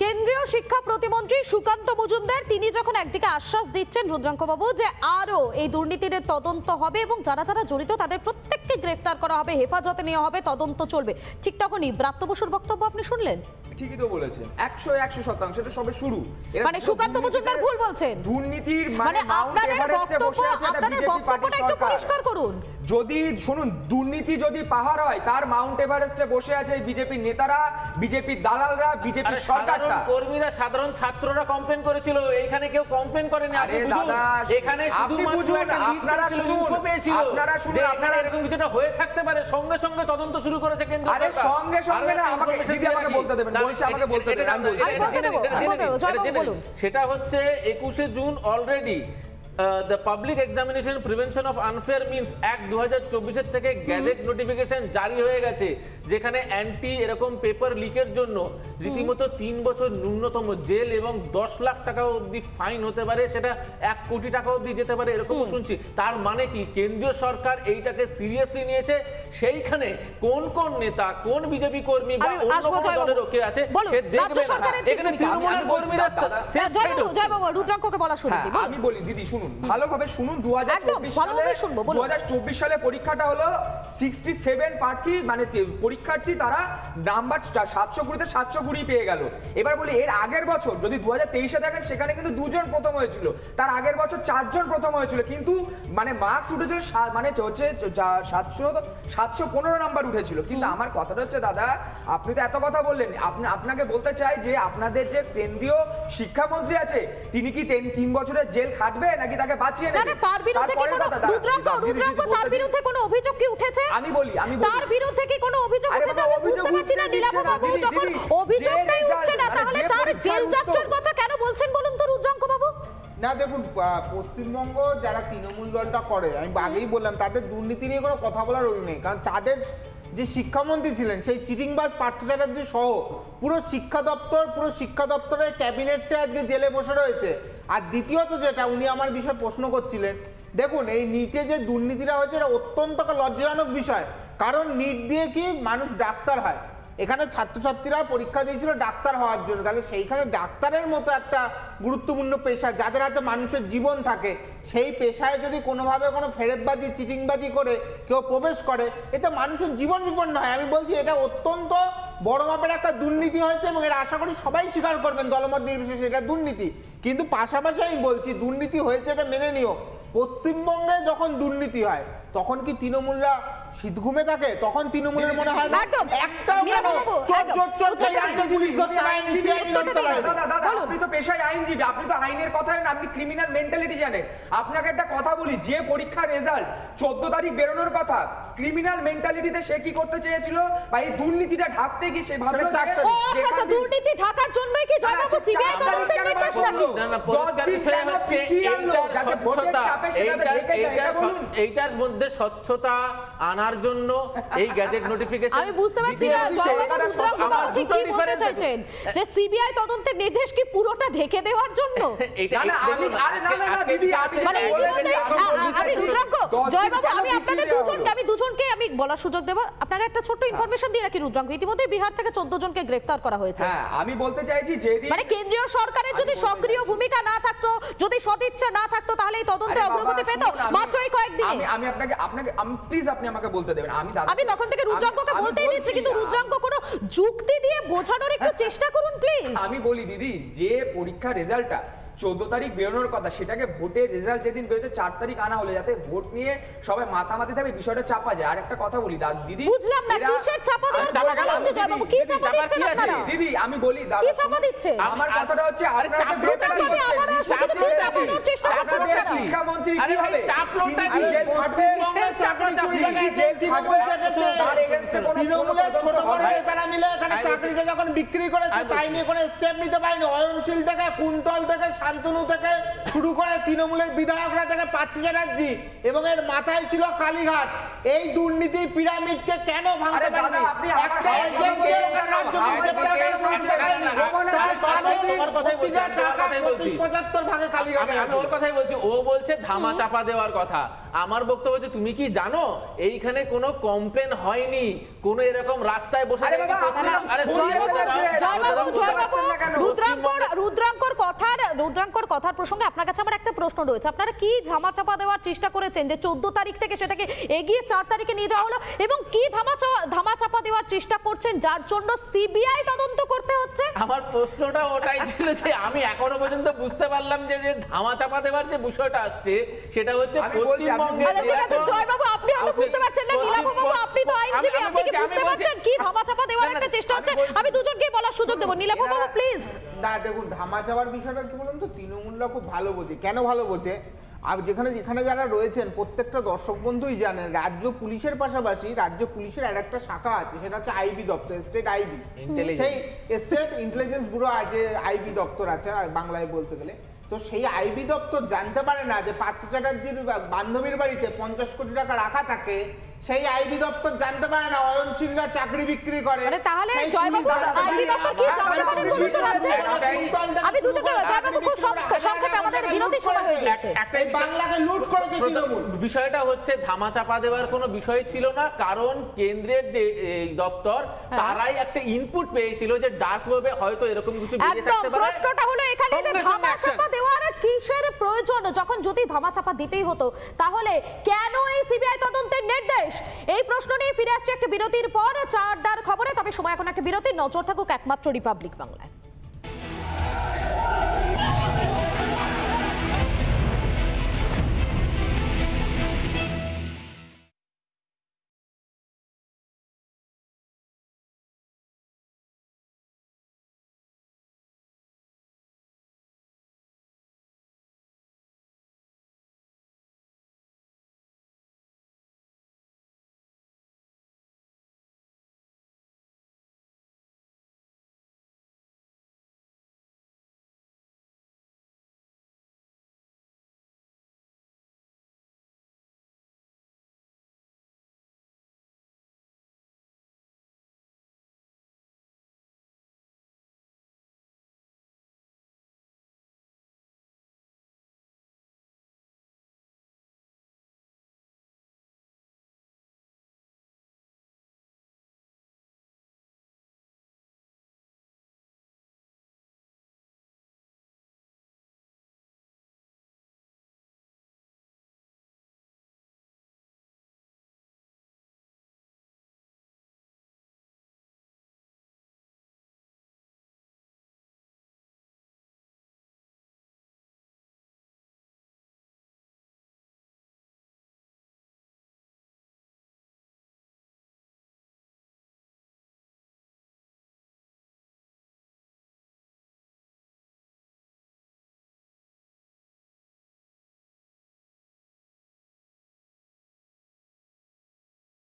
কেন্দ্রীয় শিক্ষা প্রতিমন্ত্রী সুকান্ত মজুমদার তিনি যখন একদিকে আশ্বাস দিচ্ছেন রুদ্রাঙ্কবাবু যে আরও এই দুর্নীতির তদন্ত হবে এবং যারা যারা জড়িত তাদের প্রত্যেককে গ্রেফতার করা হবে, হেফাজতে নেওয়া হবে, তদন্ত চলবে, ঠিক তখনই ব্রাত্য বসুর বক্তব্য আপনি শুনলেন। ঠিকই তো বলেছেন, 100% এটা সবে শুরু। মানে সুকান্ত মজুমদার ভুল বলছেন, দুর্নীতির মানে আপনাদের বক্তব্যটা একটু পরিষ্কার করুন। যদি শুনুন, দুর্নীতি যদি পাহাড় হয়, তার মাউন্ট এভারেস্টে বসে আছে বিজেপি নেতারা, বিজেপি দালালরা, বিজেপি সরকাররা। কর্মীরা, সাধারণ ছাত্ররা কমপ্লেন করেছিল, এখানে কেউ কমপ্লেন করেনি। আপনি বুঝুন, এখানে শুধুমাত্র একটা লিড ছিল, ইনফো পেয়েছিল যে এখানে এরকম কিছুটা হয়ে থাকতে পারে, সঙ্গে সঙ্গে তদন্ত শুরু করেছে কেন্দ্র সরকার। আরে সঙ্গে সঙ্গে না, আমাকে দিদি আমাকে বলতে দেবেন, বলছে আমাকে বলতে দেবেন, আমি বলতে। সেটা হচ্ছে 21শে জুন অলরেডি the Public Examination Prevention of Unfair Means Act 2024 থেকে গ্যাজেট নোটিফিকেশন জারি হয়ে গেছে, যেখানে অ্যান্টি এরকম পেপার লিকের জন্য রীতিমতো 3 বছর ন্যূনতম জেল এবং 10 লাখ টাকা অবধি ফাইন হতে পারে, সেটা 1 কোটি টাকা অবধি যেতে পারে, এরকমও শুনছি। তার মানে কি, কেন্দ্রীয় সরকার এইটাকে সিরিয়াসলি নিয়েছে। সেইখানে কোন কোন নেতা, কোন বিজেপি কর্মী বা অন্য কোন দলের কে আছে সে দেখবে না। এখানে তৃণমূলের কর্মীরা রুদ্রাঙ্ককে বলা শুনুন। আমি বলি দিদি, শুনুন ভালোভাবে শুনুন। 2024 সালে পরীক্ষাটা হলো 67 প্রার্থী, মানে পরীক্ষার্থী, তারা নাম্বার 720 720 পেয়ে গেল। এবার বলি, এর আগের বছর যদি 2023-এ দেখেন, সেখানে কিন্তু 2 জন প্রথম হয়েছিল, তার আগের বছর 4 জন প্রথম হয়েছিল, কিন্তু মানে মার্কস উঠেছিল মানে হচ্ছে 715 নাম্বার উঠেছিল। কিন্তু আমার কথাটা হচ্ছে, দাদা আপনি তো এত কথা বললেন, আপনাকে বলতে চাই যে আপনাদের যে কেন্দ্রীয় শিক্ষামন্ত্রী আছে, তিনি কি 3 বছরের জেল খাটবে নাকি তাকে বাঁচিয়ে নেবে? না, তার বিরুদ্ধে কি কোনো রুদ্রাঙ্ক তার বিরুদ্ধে কোনো অভিযোগ কি উঠেছে? আমি বলি তার বিরুদ্ধে কি কোনো অভিযোগ উঠেছে? আমি বুঝতে পারছি না নীলাভ বাবু, যখন অভিযোগটাই উঠছে না, তাহলে তার জেল যাত্রার কথা কেন বলছেন বলুন তো রুদ্রাঙ্ক বাবু? না দেখুন, পশ্চিমবঙ্গ যারা তৃণমূল দলটা করে, আমি আগেই বললাম, তাদের দুর্নীতি নিয়ে কোনো কথা বলার ওই নেই, কারণ তাদের যে শিক্ষামন্ত্রী ছিলেন সেই চিটিংবাজ পার্থ চ্যাটার্জি সহ পুরো শিক্ষা দপ্তরের ক্যাবিনেটটা আজকে জেলে বসে রয়েছে। আর দ্বিতীয়ত যেটা উনি আমার বিষয়ে প্রশ্ন করছিলেন, দেখুন এই নিটে যে দুর্নীতিটা হয়েছে এটা অত্যন্ত লজ্জাজনক বিষয়, কারণ নিট দিয়ে কি মানুষ ডাক্তার হয়? এখানে ছাত্রছাত্রীরা পরীক্ষা দিয়েছিল ডাক্তার হওয়ার জন্য, তাহলে সেইখানে ডাক্তারের মতো একটা গুরুত্বপূর্ণ পেশা, যাদের হাতে মানুষের জীবন থাকে, সেই পেশায় যদি কোনোভাবে কোনো ফেরেববাজি, চিটিংবাজি করে কেউ প্রবেশ করে, এতে মানুষের জীবন বিপন্ন হয়। আমি বলছি এটা অত্যন্ত বড় মাপের একটা দুর্নীতি হয়েছে এবং এটা আশা করি সবাই স্বীকার করবেন, দলমত নির্বিশেষে এটা দুর্নীতি। কিন্তু পাশাপাশি আমি বলছি, দুর্নীতি হয়েছে এটা মেনে নিও। পশ্চিমবঙ্গে যখন দুর্নীতি হয় তখন কি তৃণমূলরা শীত ঘুমে থাকে? তখন তৃণমূলের মনে হয় না একটাও কেন পুলিশ ধরতে পারেনি, সিআইডি ধরতে পারেনি? দাদা আপনি তো পেশায় আইনজীবী, আপনি তো আইনের কথা জানেন, আপনি ক্রিমিনাল মেন্টালিটি জানেন। আপনাকে একটা কথা বলি, যে পরীক্ষার রেজাল্ট 14 তারিখ বেরোনোর কথা, ক্রিমিনাল মেন্টালিটিতে সে কি করতে চেয়েছিল বা এই দুর্নীতিটা ঢাকতে কি সে ভাবলো আচ্ছা, দুর্নীতি ঢাকার জন্যই কি জয়বাবু সিবিআই তদন্তের নির্দেশ নাকি? না, পরিষ্কার বিষয় হচ্ছে এইটার মধ্যে স্বচ্ছতা আনার জন্য এই গ্যাজেট নোটিফিকেশন। আমি বুঝতে পারছি না জয়বাবু রুদ্রাঙ্কবাবু ঠিক কি বলতে চাইছেন, যে সিবিআই তদন্তের নির্দেশ কি পুরোটা ঢেকে দেওয়ার জন্য? আমি রুদ্রাঙ্ক, জয়বাবু, আমি আপনাদের দুজনকে আমি বলার সুযোগ দেব। আপনাকে একটা ছোট্ট ইনফরমেশন দিয়ে রাখি রুদ্রাঙ্ক, ইতিমধ্যে বিহার থেকে 14 জনকে গ্রেফতার করা হয়েছে। হ্যাঁ, আমি বলতে চাইছি যে মানে কেন্দ্রীয় সরকারের যদি সক্রিয় ভূমিকা না থাকতো, যদি সদিচ্ছা না থাকতো, তাহলে এই তদন্তে অগ্রগতি পেত মাত্র এই কয়েকদিনে। আমি আপনাকে প্লিজ আপনি আমাকে বলতে দেবেন। আমি তখন থেকে রুদ্রাঙ্ককে বলতেই দিচ্ছি, কিন্তু রুদ্রাঙ্ক কোনো যুক্তি দিয়ে বোঝানোর একটু চেষ্টা করুন প্লিজ। আমি বলি দিদি, যে পরীক্ষার রেজাল্টটা 14 তারিখ বেরোনোর কথা, সেটাকে ভোটের রেজাল্ট যেদিন বেরোচ্ছে 4 তারিখ আনা হলে, যাতে ভোট নিয়ে সবাই মাতামাতি থাকবে, বিষয়টা চাপা যায়। আর একটা কথা বলি দিদি, বুঝলাম না কিসের চাপা দেওয়ার কথা বলছো জয়বাবু? কি চাপা দিচ্ছেন আপনারা? দিদি আমি বলি, কি চাপা দিচ্ছে? আমার কথাটা হচ্ছে, আপনারা আমি আবার শুধু কি চাপা দেওয়ার চেষ্টা করছেন আপনারা? শিক্ষামন্ত্রী কি হবে? চাপ লোকটা কি জেল খাটবে? চাকরি চুরি থেকে জেল তৃণমূল চেপেছে, তৃণমূলের ছোট বড় নেতারা মিলে এখানে চাকরিটা যখন বিক্রি করেছে, তাই নিয়ে কোনো স্টেপ নিতে পারেনি। অয়নশীল থেকে, কুন্তল থেকে, শান্তনু থেকে শুরু করে তৃণমূলের বিধায়করা থেকে পার্থ চ্যাটার্জি, এবং এর মাথায় ছিল কালীঘাট। এই দুর্নীতির পিরামিডকে কেন ভাঙতে পারেনি? একটা এজেন্টকে রাজ্য ওর কথাই বলছি, ও বলছে ধামা চাপা দেওয়ার কথা। আমার বক্তব্য হচ্ছে, তুমি কি জানো এইখানে কোনো কমপ্লেন হয়নি, কোনো এরকম রাস্তায় বসে রুদ্রাঙ্কর কথার প্রসঙ্গে আপনার কাছে আমার একটা প্রশ্ন রয়েছে। আপনারা কি ধামাচাপা দেওয়ার চেষ্টা করেছেন যে 14 তারিখ থেকে সেটাকে এগিয়ে 4 তারিখে নিয়ে যাওয়া হলো, এবং কি ধামাচাপা দেওয়ার চেষ্টা করছেন যার জন্য সিবিআই তদন্ত করতে হচ্ছে? আমার প্রশ্নটা ওটাই ছিল যে আমি এখনো পর্যন্ত বুঝতে পারলাম যে ধামাচাপা দেওয়ার যে বিষয়টা আসছে সেটা হচ্ছে পশ্চিমবঙ্গে। জয়বাবু, আপনি হয়তো বুঝতে পারছেন না, নীলাভবাবু আপনি তো আইনজীবী, আপনি কি বুঝতে পারছেন কি ধামাচাপা দেওয়ার একটা চেষ্টা হচ্ছে? আমি দুজনকেই বলার সুযোগ দেব। নীলাভবাবু প্লিজ। না দেখুন, ধামা চাওয়ার বিষয়টা কি বলুন তো, তৃণমূলরা খুব ভালো বোঝে। কেন ভালো বোঝে? আর যেখানে যারা রয়েছেন প্রত্যেকটা দর্শক বন্ধুই জানেন, রাজ্য পুলিশের পাশাপাশি রাজ্য পুলিশের আর একটা শাখা আছে, সেটা হচ্ছে আইবি দপ্তর, স্টেট আইবি, সেই স্টেট ইন্টেলিজেন্স ব্যুরো যে আইবি দপ্তর আছে বাংলায় বলতে গেলে। তো সেই আইবি দপ্তর জানতে পারে না যে পার্থ চ্যাটার্জির বান্ধবীর বাড়িতে 50 কোটি টাকা রাখা থাকে। সেই আইবি দপ্তর জানতে পারে না অয়নশীলরা চাকরি বিক্রি করে। তাহলে জয়বাবু আইবি দপ্তর কি জানতে পারে বলুন তো রাজ্যে? আমি দুজনকে জয়বাবু খুব সংক্ষেপে, আমাদের বিরতি সময় হয়ে গেছে। এই বাংলাকে লুট করেছে তৃণমূল। বিষয়টা হচ্ছে ধামাচাপা দেওয়ার কোনো বিষয় ছিল না, কারণ কেন্দ্রের যে দপ্তর তারাই একটা ইনপুট পেয়েছিল যে ডার্ক ওয়েবে হয়তো এরকম কিছু বেরিয়ে থাকতে পারে। প্রশ্নটা হলো এখানে যে ধামাচাপা দেওয়ার কিসের প্রয়োজন? যখন যদি ধামাচাপা দিতেই হতো তাহলে কেন এই সিবিআই তদন্তের নির্দেশ? এই প্রশ্ন নিয়ে ফিরে আসছে একটা বিরতির পর 4টার খবরে। তবে সময় এখন একটা বিরতি, নজর থাকুক একমাত্র রিপাবলিক বাংলায়।